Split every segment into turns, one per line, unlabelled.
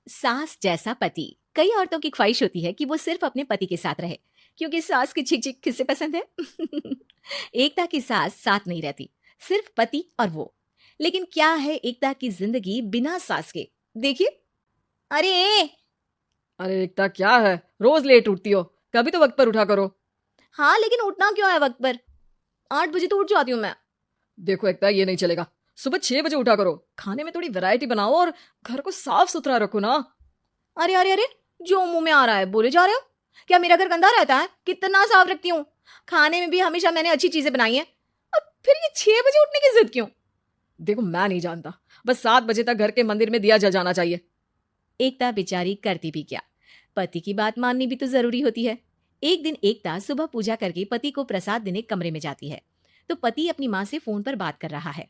सास जैसा पति। कई औरतों की ख्वाहिश होती है कि वो सिर्फ अपने पति के साथ रहे, क्योंकि सास की चिक चिक किसे पसंद है। एकता की सास साथ नहीं रहती, सिर्फ पति और वो। लेकिन क्या है एकता की जिंदगी बिना सास के? देखिए। अरे
अरे एकता, क्या है? रोज लेट उठती हो, कभी तो वक्त पर उठा करो।
हाँ, लेकिन उठना क्यों है वक्त पर? 8 बजे तो उठ जाती हूँ मैं।
देखो एकता, ये नहीं चलेगा। सुबह 6 बजे उठा करो। खाने में थोड़ी वैरायटी बनाओ और घर को साफ सुथरा रखो ना।
अरे अरे अरे, जो मुंह में आ रहा है बोले जा रहे हो। क्या मेरा घर गंदा रहता है? कितना साफ रखती हूँ। खाने में भी हमेशा मैंने अच्छी चीजें बनाई हैं। और फिर ये 6 बजे उठने की जिद क्यों?
देखो, मैं नहीं जानता, बस 7 बजे तक घर के मंदिर में दिया जल जाना चाहिए।
एकता बेचारी करती भी क्या, पति की बात माननी भी तो जरूरी होती है। एक दिन एकता सुबह पूजा करके पति को प्रसाद देने कमरे में जाती है, तो पति अपनी माँ से फोन पर बात कर रहा है।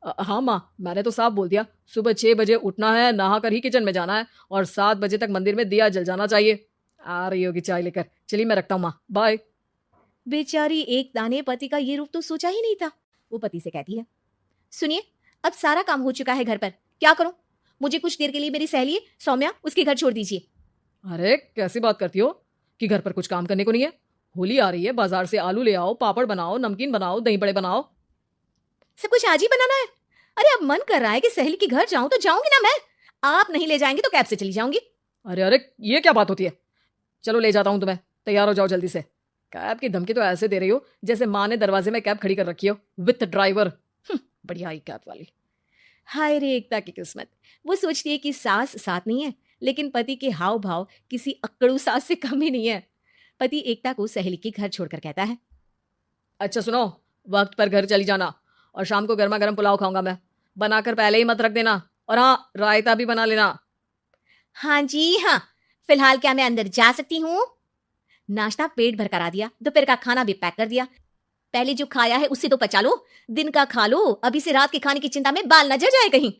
हाँ माँ, मैंने तो साफ बोल दिया। सुबह 6 बजे उठना है, नहा कर ही किचन में जाना है और 7 बजे तक मंदिर में दिया जल जाना चाहिए। आ रही होगी चाय लेकर। चलिए मैं रखता हूँ माँ, बाय।
बेचारी एकता ने पति का ये रूप तो सोचा ही नहीं था। वो पति से कहती है, सुनिए, अब सारा काम हो चुका है घर पर, क्या करूं? मुझे कुछ देर के लिए मेरी सहेली सौम्या उसके घर छोड़ दीजिए।
अरे कैसी बात करती हो कि घर पर कुछ काम करने को नहीं है? होली आ रही है, बाजार से आलू ले आओ, पापड़ बनाओ, नमकीन बनाओ, दही बड़े बनाओ।
सब कुछ आज ही बनाना है? अरे अब मन कर रहा है कि सहेली के घर जाऊं तो जाऊंगी ना मैं। आप नहीं ले जाएंगे तो कैब से चली जाऊंगी।
अरे अरे, ये क्या बात होती है? चलो ले जाता हूँ तुम्हें, तैयार हो जाओ जल्दी से। कैब की धमकी तो ऐसे दे रही हो जैसे माँ ने दरवाजे में कैब खड़ी कर रखी हो विथ ड्राइवर। बढ़िया आई कैब वाली।
हाय रे एकता की किस्मत। वो सोचती है कि सास साथ नहीं है, लेकिन पति के हाव भाव किसी अक्कड़ू सास से कम ही नहीं है। पति एकता को सहेली के घर छोड़कर कहता है,
अच्छा सुनो, वक्त पर घर चली जाना और शाम को गर्मा गर्म पुलाव खाऊंगा मैं। बनाकर पहले ही मत रख देना, और हाँ, रायता भी बना लेना।
हाँ जी हाँ, फिलहाल क्या मैं अंदर जा सकती हूँ? नाश्ता पेट भर करा दिया, दोपहर का खाना भी पैक कर दिया। पहले जो खाया है उससे तो पचा लो, दिन का खा लो, अभी से रात के खाने की चिंता में बाल न जल जाए कहीं।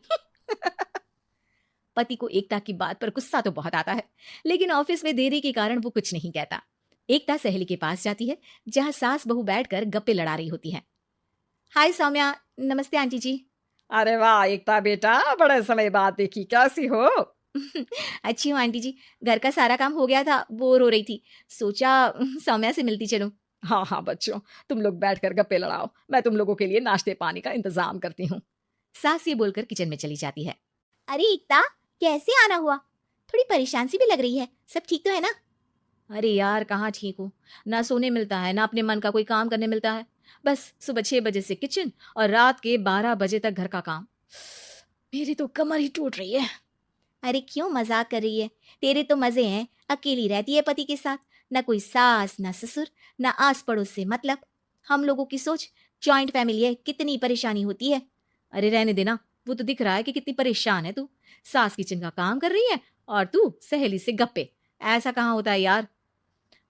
पति को एकता की बात पर गुस्सा तो बहुत आता है, लेकिन ऑफिस में देरी के कारण वो कुछ नहीं कहता। एकता सहेली के पास जाती है, जहां सास बहू बैठकर गप्पे लड़ा रही होती है। हाय सौम्या। नमस्ते आंटी जी।
अरे वाह एकता बेटा, बड़े समय बाद देखी, कैसी हो?
अच्छी हूँ आंटी जी। घर का सारा काम हो गया था, बोर हो रही थी, सोचा सौम्या से मिलती चलूं।
हाँ हाँ बच्चों, तुम लोग बैठकर गप्पे लड़ाओ, मैं तुम लोगों के लिए नाश्ते पानी का इंतजाम करती हूँ।
सास ये बोलकर किचन में चली जाती है। अरे एकता, कैसे आना हुआ? थोड़ी परेशान सी भी लग रही है, सब ठीक तो है ना? अरे यार, कहाँ ठीक हूँ। ना सोने मिलता है, ना अपने मन का कोई काम करने मिलता है। बस सुबह 6 बजे से किचन और रात के 12 बजे तक घर का काम। मेरी तो कमर ही टूट रही है। अरे क्यों मजाक कर रही है? तेरे तो मजे हैं, अकेली रहती है पति के साथ, ना कोई सास ना ससुर, ना आस पड़ोस से मतलब। हम लोगों की सोच जॉइंट फैमिली है, कितनी परेशानी होती है। अरे रहने देना, वो तो दिख रहा है कि कितनी परेशान है तू। सास किचन का काम कर रही है और तू सहेली से गप्पे। ऐसा कहाँ होता है यार।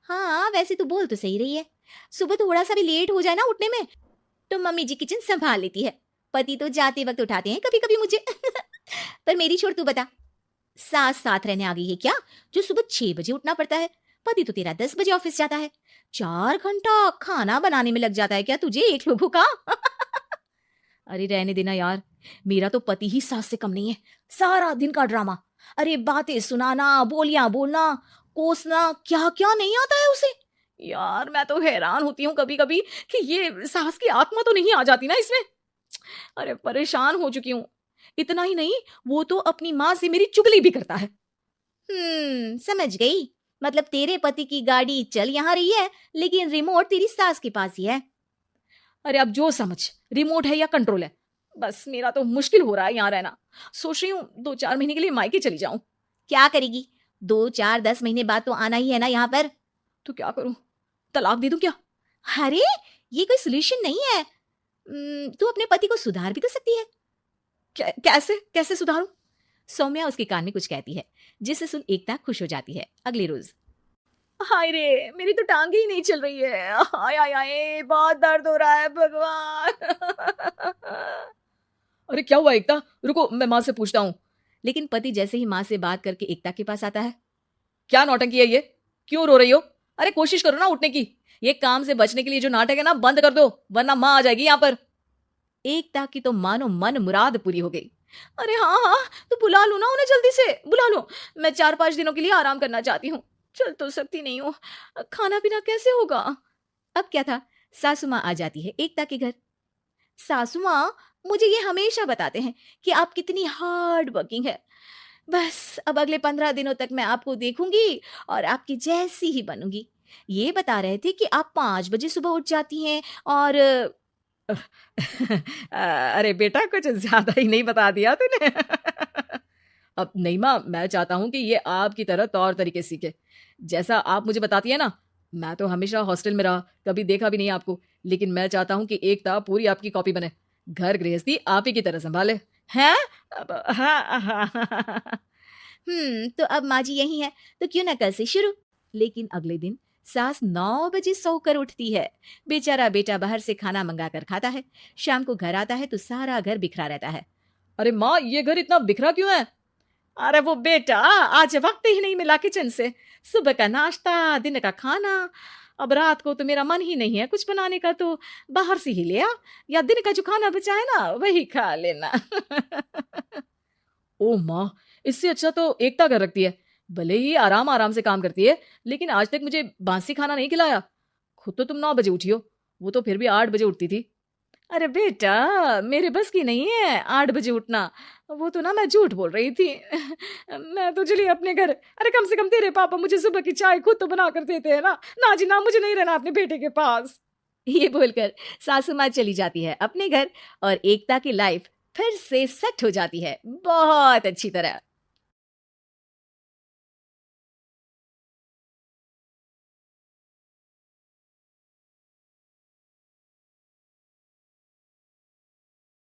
हाँ वैसे तू बोल तो सही रही है। सुबह थोड़ा सा भी लेट हो जाए ना उठने में, तो मम्मी जी किचन संभाल लेती है। पति तो जाते वक्त उठाते हैं कभी कभी मुझे। पर मेरी छोड़, तू बता, सास साथ रहने आ गई है क्या, जो सुबह 6 बजे उठना पड़ता है? पति तो तेरा 10 बजे ऑफिस जाता है। 4 घंटा खाना बनाने में लग जाता है क्या तुझे एक लोगों का? अरे रहने देना यार, मेरा तो पति ही सास से कम नहीं है। सारा दिन का ड्रामा, अरे बातें सुनाना, बोलियां बोलना, कोसना, क्या क्या नहीं आता है उसे। यार मैं तो हैरान होती हूँ कभी कभी कि ये सास की आत्मा तो नहीं आ जाती ना इसमें। अरे परेशान हो चुकी हूँ। इतना ही नहीं, वो तो अपनी माँ से मेरी चुगली भी करता है। समझ गई। मतलब तेरे पति की गाड़ी चल यहाँ रही है, लेकिन रिमोट तेरी सास के पास ही है। अरे अब जो समझ, रिमोट है या कंट्रोल है। बस मेरा तो मुश्किल हो रहा है यहाँ रहना। सोच रही हूँ 2-4 महीने के लिए मायके चली जाऊं। क्या करेगी? 2-4-10 महीने बाद तो आना ही है ना यहाँ पर। तो क्या करूं, तलाक दे दूं क्या? अरे ये कोई सोल्यूशन नहीं है। तू अपने पति को सुधार भी तो सकती है। कैसे कैसे सुधारूं? सौम्या उसके कान में कुछ कहती है, जिसे सुन एकता खुश हो जाती है। अगले रोज, हाय रे, मेरी तो टांगे ही नहीं चल रही है। हाय हाय हाय, बहुत दर्द हो रहा है भगवान।
अरे क्या हुआ एकता? रुको, मैं माँ से पूछता हूँ।
लेकिन पति जैसे ही माँ से बात करके एकता के पास आता है।
क्या नौटंकी है ये? क्यों रो रही हो? अरे कोशिश करो ना उठने की। ये काम से बचने के लिए जो नाटक है ना, बंद कर दो, वरना माँ आ जाएगी यहाँ पर। एकता की तो मानो मन मुराद पूरी हो गई।
अरे हाँ हाँ, तो बुला लो ना उन्हें, जल्दी से बुला लो। मैं 4-5 दिनों के लिए आराम करना चाहती हूँ, चल तो सकती नहीं हूँ। खाना पीना कैसे होगा? अब क्या था, सासू माँ आ जाती है एकता के घर। सासू माँ मुझे ये हमेशा बताते हैं कि आप कितनी हार्ड वर्किंग है। बस अब अगले 15 दिनों तक मैं आपको देखूंगी और आपकी जैसी ही बनूंगी। ये बता रहे थे कि आप 5 बजे सुबह उठ जाती हैं और
अरे बेटा, कुछ ज्यादा ही नहीं बता दिया तूने। अब नहीं माँ, मैं चाहता हूँ कि ये आपकी तरह तौर तरीके सीखे, जैसा आप मुझे बताती है ना। मैं तो हमेशा हॉस्टल में रहा, कभी देखा भी नहीं आपको, लेकिन मैं चाहता हूँ कि एकता पूरी आपकी कॉपी बने, घर गृहस्थी आप ही की तरह संभाले।
हैं?
अब हाँ, हाँ।
तो अब माँ जी यही है, तो क्यों ना कल से शुरू। लेकिन अगले दिन सास 9 बजे सोकर उठती है। बेचारा बेटा बाहर से खाना मंगा कर खाता है। शाम को घर आता है तो सारा घर बिखरा रहता है।
अरे माँ, ये घर इतना बिखरा क्यों है? अरे वो बेटा, आज वक्त ही नहीं मिला किचन से। सुबह का नाश्ता, दिन का खाना, अब रात को तो मेरा मन ही नहीं है कुछ बनाने का, तो बाहर से ही ले आ, या दिन का जो खाना बचा है ना वही खा लेना। ओ माँ, इससे अच्छा तो एकता कर रखती है। भले ही आराम आराम से काम करती है, लेकिन आज तक मुझे बासी खाना नहीं खिलाया। खुद तो तुम 9 बजे उठी हो, वो तो फिर भी 8 बजे उठती थी। अरे बेटा, मेरे बस की नहीं है 8 बजे उठना। वो तो ना मैं झूठ बोल रही थी। मैं तो चली अपने घर। अरे कम से कम तेरे पापा मुझे सुबह की चाय खुद तो बना कर देते हैं ना। ना जी ना, मुझे नहीं रहना अपने बेटे के पास।
ये बोलकर सासू माँ चली जाती है अपने घर और एकता की लाइफ फिर से सेट हो जाती है बहुत अच्छी तरह।